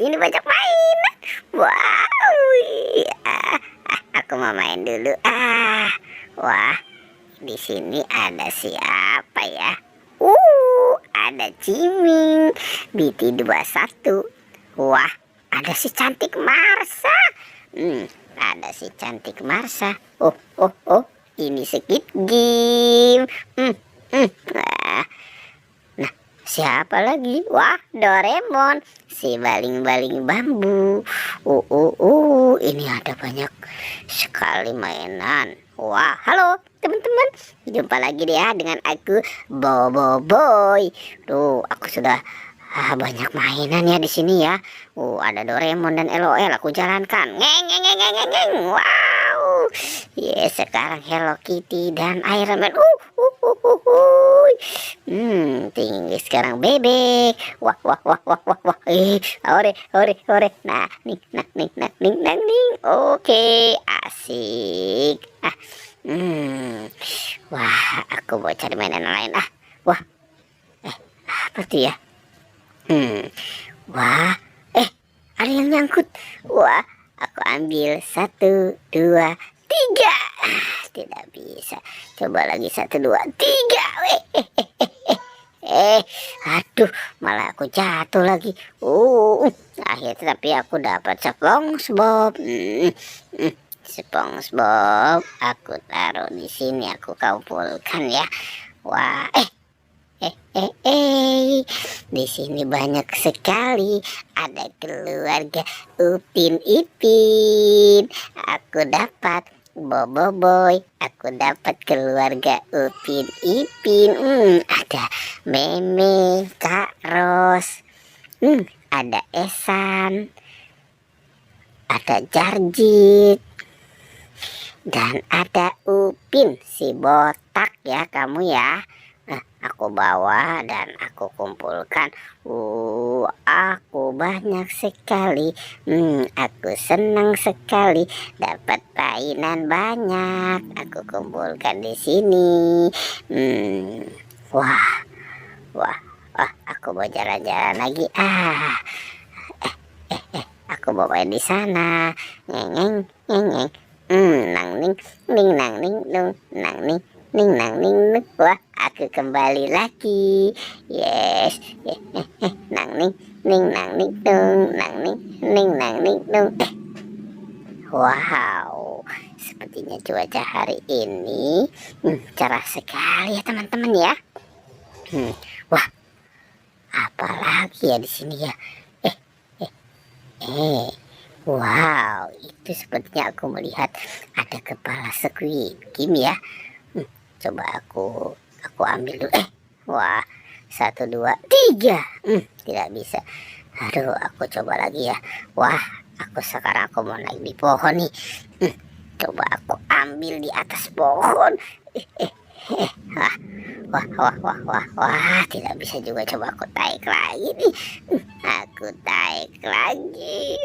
ini banyak mainan. Wow. Aku mau main dulu. Wah, di sini ada siapa ya? Ada Ciming, BT21. Wah, ada si cantik Marsha. Ada si cantik Marsha. Oh, ini Squid Game. Nah, siapa lagi? Wah, Doraemon, si baling-baling bambu. Ini ada banyak sekali mainan. Wah, halo teman-teman. Jumpa lagi ya dengan aku Bobo Boy. Tuh, aku sudah banyak mainan ya di sini ya. Ada Doraemon dan LOL aku jalankan. Ngeng. Wow. Sekarang Hello Kitty dan Iron Man. Tinggi sekarang bebek. Wah. Ore. Nah, ning. Oke, asik. Wah, aku mau cari mainan lain. Wah. Apa tuh ya? Wah, ada yang nyangkut. Wah, aku ambil 1, 2, 3. Tidak bisa. Coba lagi 1, 2, 3. Aduh, malah aku jatuh lagi. Akhirnya tapi aku dapat SpongeBob. SpongeBob aku taruh di sini, aku kumpulkan ya. Wah, di sini banyak sekali. Ada keluarga Upin Ipin. Aku dapat Bobo Boy. Aku dapat keluarga Upin Ipin. Ada Meme, Kak Ros. Ada Esan. Ada Jarjit. Dan ada Upin, si botak ya kamu ya. Aku bawa dan aku kumpulkan. Aku banyak sekali. Aku senang sekali dapat mainan banyak. Aku kumpulkan di sini. Wah. Aku mau jalan-jalan lagi. Aku mau main di sana. Ngeng. Nang ning. Wah, aku kembali lagi. Yes. Nang ning. Wow, sepertinya cuaca hari ini cerah sekali ya teman-teman ya. Wah, apalagi ya di sini ya. Wow, itu sepertinya aku melihat ada kepala Squid Game ya. Coba aku ambil dulu. Wah, 1, 2, 3. Tidak bisa. Aduh, aku coba lagi ya. Wah, sekarang aku mau naik di pohon nih. Coba aku ambil di atas pohon. Wah, tidak bisa juga. Coba aku tarik lagi nih. Aku tarik lagi.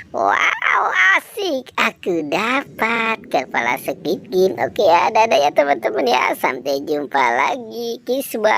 Wow, asik. Aku dapat kepala Squid Game. Oke, ada ya teman-teman ya. Sampai jumpa lagi. Kiss, bye.